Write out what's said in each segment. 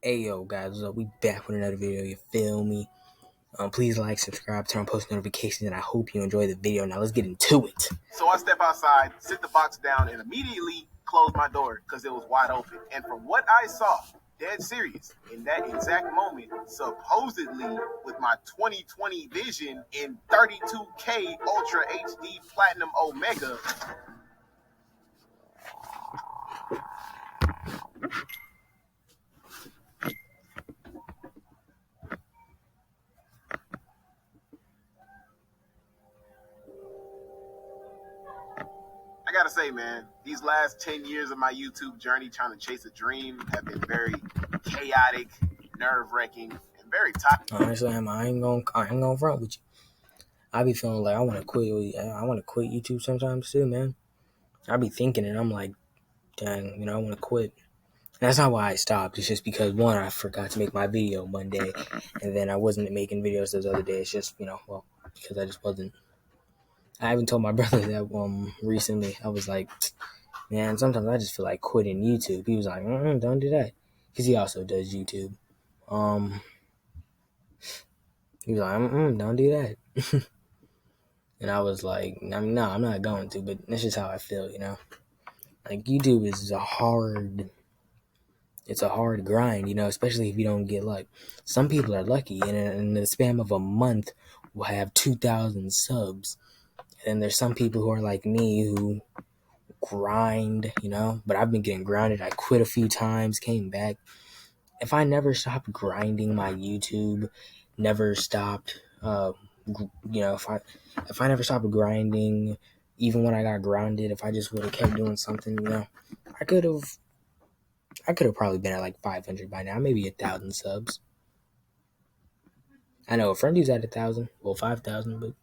Hey yo guys, what's up? We back with another video, you feel me? Please like, subscribe, turn on post notifications, and I hope you enjoy the video. Now let's get into it. So I step outside, sit the box down, and immediately close my door because it was wide open. And from what I saw, dead serious, in that exact moment, supposedly with my 2020 vision in 32K Ultra HD Platinum Omega, I gotta say, man, these last 10 years of my YouTube journey trying to chase a dream have been very chaotic, nerve-wracking, and very toxic. Honestly, I ain't gonna front with you. I be feeling like I want to quit. I want to quit YouTube sometimes too, man. I be thinking, and I'm like, dang, I want to quit. And that's not why I stopped. It's just because one, I forgot to make my video Monday, and then I wasn't making videos those other days. Just because I just wasn't. I even told my brother that recently. I was like, man, sometimes I just feel like quitting YouTube. He was like, don't do that, because he also does YouTube. He was like, don't do that. And I was like, no, I'm not going to. But that's just how I feel, Like YouTube is it's a hard grind, especially if you don't get luck. Some people are lucky, and in the span of a month, will have 2,000 subs. And there's some people who are like me who grind, But I've been getting grounded. I quit a few times, came back. If I never stopped grinding my YouTube, never stopped, if I never stopped grinding, even when I got grounded, if I just would have kept doing something, I could have probably been at like 500 by now, maybe 1,000 subs. I know a friend who's at 1,000, 5,000, but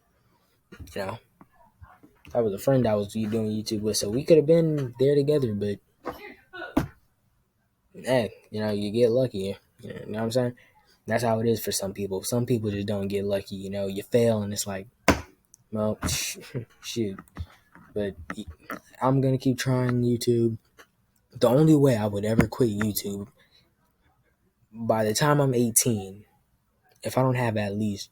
that was a friend I was doing YouTube with, so we could have been there together. But hey, you get lucky. You know what I'm saying? That's how it is for some people. Some people just don't get lucky. You fail, and it's like, well, shoot. But I'm gonna keep trying YouTube. The only way I would ever quit YouTube, by the time I'm 18, if I don't have at least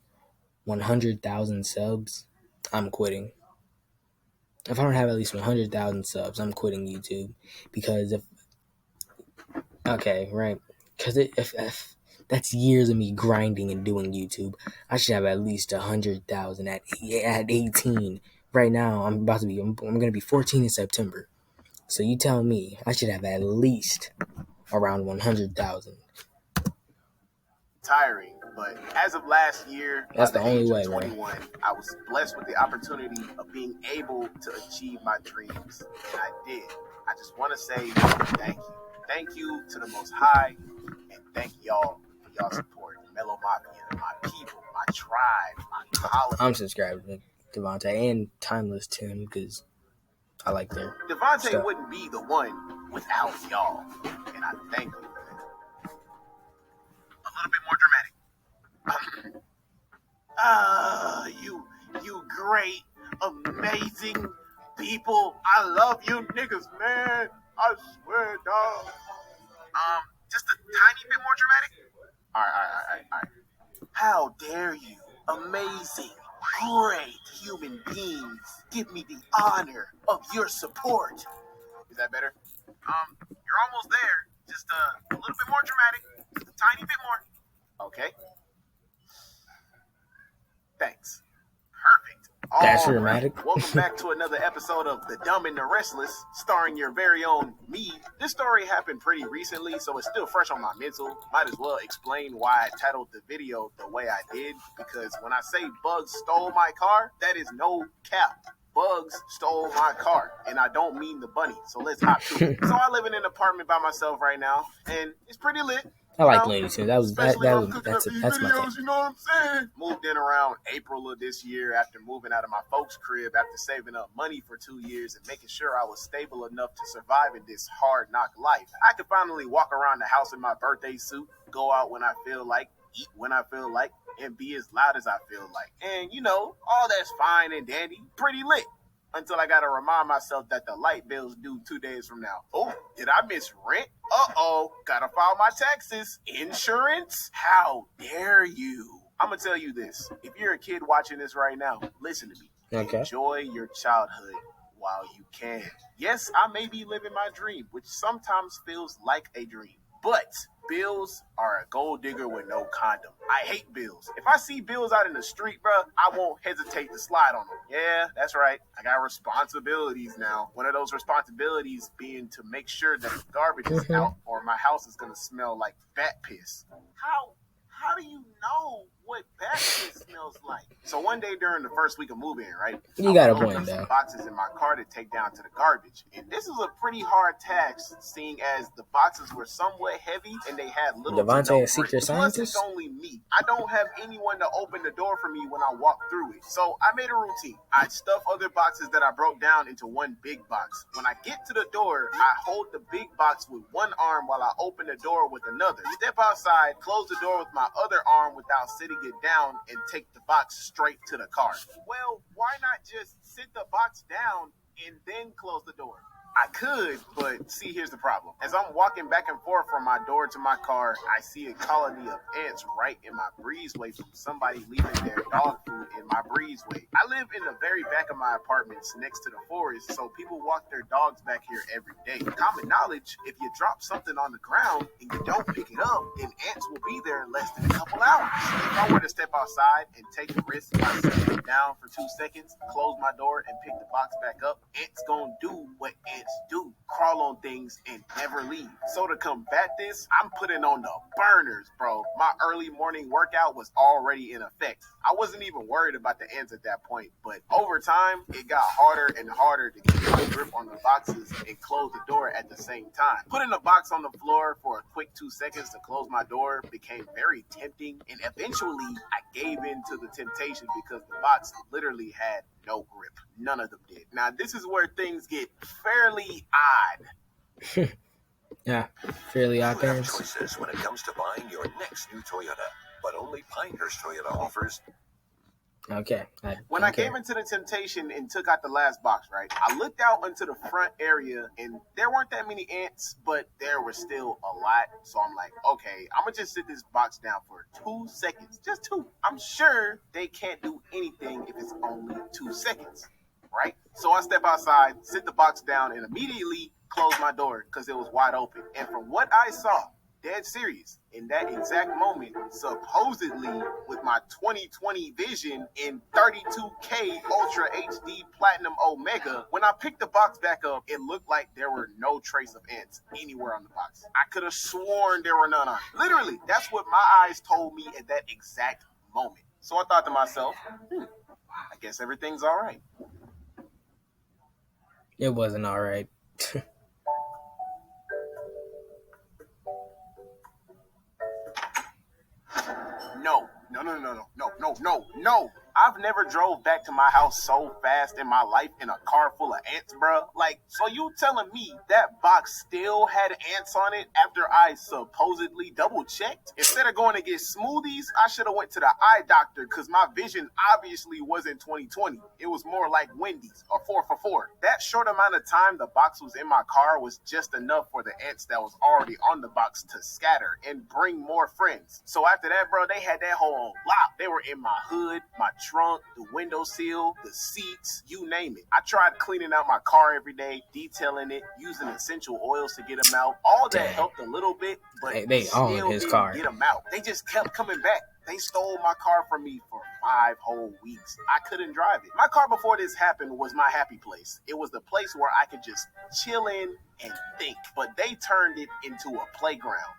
100,000 subs, I'm quitting. If I don't have at least 100,000 subs, I'm quitting YouTube. Because if that's years of me grinding and doing YouTube, I should have at least 100,000 at 18. Right now, I'm gonna be 14 in September. So you tell me I should have at least around 100,000. Tiring, but as of last year, That's by the only way, 21, I was blessed with the opportunity of being able to achieve my dreams, and I did. I just want to say thank you. Thank you to the Most High, and thank y'all for y'all support. Mellow Mafia, my people, my tribe, my colony. I'm subscribed to Devontae and Timeless too, because I like their Devontae stuff. wouldn't be the one without y'all, and I thank you. A little bit more dramatic. You great, amazing people. I love you niggas, man. I swear, dog. Just a tiny bit more dramatic? All right. How dare you, amazing, great human beings, give me the honor of your support. Is that better? You're almost there. Just a little bit more dramatic. Just a tiny bit more. Okay. Thanks. Perfect. That's All dramatic. Right. Welcome back to another episode of The Dumb and the Restless, starring your very own me. This story happened pretty recently, so it's still fresh on my mental. Might as well explain why I titled the video the way I did, because when I say bugs stole my car, that is no cap. Bugs stole my car, and I don't mean the bunny, so let's hop to it. So I live in an apartment by myself right now, and it's pretty lit. I like Looney Tunes. That's my thing. You know what I'm saying? Moved in around April of this year after moving out of my folks' crib after saving up money for 2 years and making sure I was stable enough to survive in this hard knock life. I could finally walk around the house in my birthday suit, go out when I feel like, eat when I feel like, and be as loud as I feel like. And all that's fine and dandy, pretty lit. until I gotta remind myself that the light bill's due 2 days from now. Oh, did I miss rent? Uh-oh, gotta file my taxes. Insurance? How dare you? I'm gonna tell you this. If you're a kid watching this right now, listen to me. Okay. Enjoy your childhood while you can. Yes, I may be living my dream, which sometimes feels like a dream. But bills are a gold digger with no condom. I hate bills. If I see bills out in the street, bro, I won't hesitate to slide on them. Yeah, that's right. I got responsibilities now. One of those responsibilities being to make sure that the garbage is out or my house is going to smell like bat piss. How do you know what bat piss smells like? So one day during the first week of moving, right? You got a point, though. Boxes in my car to take down to the garbage. And this was a pretty hard task, seeing as the boxes were somewhat heavy and they had little Devontae, a secret scientist? Plus, it's only me. I don't have anyone to open the door for me when I walk through it. So I made a routine. I stuff other boxes that I broke down into one big box. When I get to the door, I hold the big box with one arm while I open the door with another. Step outside, close the door with my other arm without sitting it down, and take the box straight to the car. Well, why not just sit the box down and then close the door? I could, but see, here's the problem. As I'm walking back and forth from my door to my car, I see a colony of ants right in my breezeway from somebody leaving their dog food in my breezeway. I live in the very back of my apartments next to the forest, so people walk their dogs back here every day. Common knowledge, if you drop something on the ground and you don't pick it up, then ants will be there in less than a couple hours. If I were to step outside and take the risk by sitting it down for 2 seconds, close my door and pick the box back up, ants gonna do what ants do, crawl on things and never leave. So to combat this, I'm putting on the burners, bro. My early morning workout was already in effect. I wasn't even worried about the ants at that point, but over time, it got harder and harder to keep my grip on the boxes and close the door at the same time. Putting the box on the floor for a quick 2 seconds to close my door became very tempting, and eventually I gave in to the temptation because the box literally had no grip. None of them did. Now, this is where things get fairly odd. Yeah, fairly odd You have things. choices when it comes to buying your next new Toyota, but only Pinehurst Toyota offers. Okay. When I gave into the temptation and took out the last box, right, I looked out into the front area and there weren't that many ants, but there were still a lot. So I'm like, okay, I'm going to just sit this box down for 2 seconds. Just 2. I'm sure they can't do anything if it's only 2 seconds, right? So I step outside, sit the box down, and immediately close my door because it was wide open. And from what I saw, dead serious, in that exact moment, supposedly with my 2020 vision in 32K Ultra HD Platinum Omega, when I picked the box back up, it looked like there were no trace of ants anywhere on the box. I could have sworn there were none on it. Literally, that's what my eyes told me at that exact moment. So I thought to myself, I guess everything's all right. It wasn't all right. No. I've never drove back to my house so fast in my life in a car full of ants, bro. Like, so you telling me that box still had ants on it after I supposedly double checked? Instead of going to get smoothies, I should have went to the eye doctor because my vision obviously wasn't 2020. It was more like Wendy's or 4 for 4. That short amount of time the box was in my car was just enough for the ants that was already on the box to scatter and bring more friends. So after that, bro, they had that whole on lock. They were in my hood, my trunk, the window sill, the seats, you name it. I tried cleaning out my car every day, detailing it, using essential oils to get them out. All that helped a little bit, but they still own his didn't car. get them out. They just kept coming back. They stole my car from me for 5 whole weeks. I couldn't drive it. My car before this happened was my happy place. It was the place where I could just chill in and think. But they turned it into a playground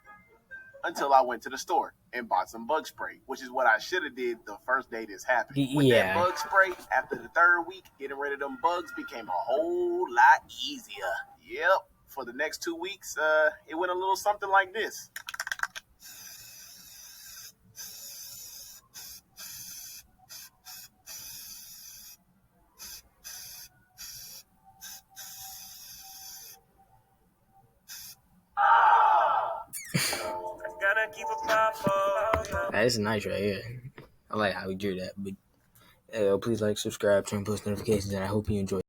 until I went to the store and bought some bug spray, which is what I should have did the first day this happened. With that bug spray, after the 3rd week, getting rid of them bugs became a whole lot easier. Yep. For the next 2 weeks, it went a little something like this. That's nice right here. I like how we drew that. But please like, subscribe, turn post notifications, and I hope you enjoy.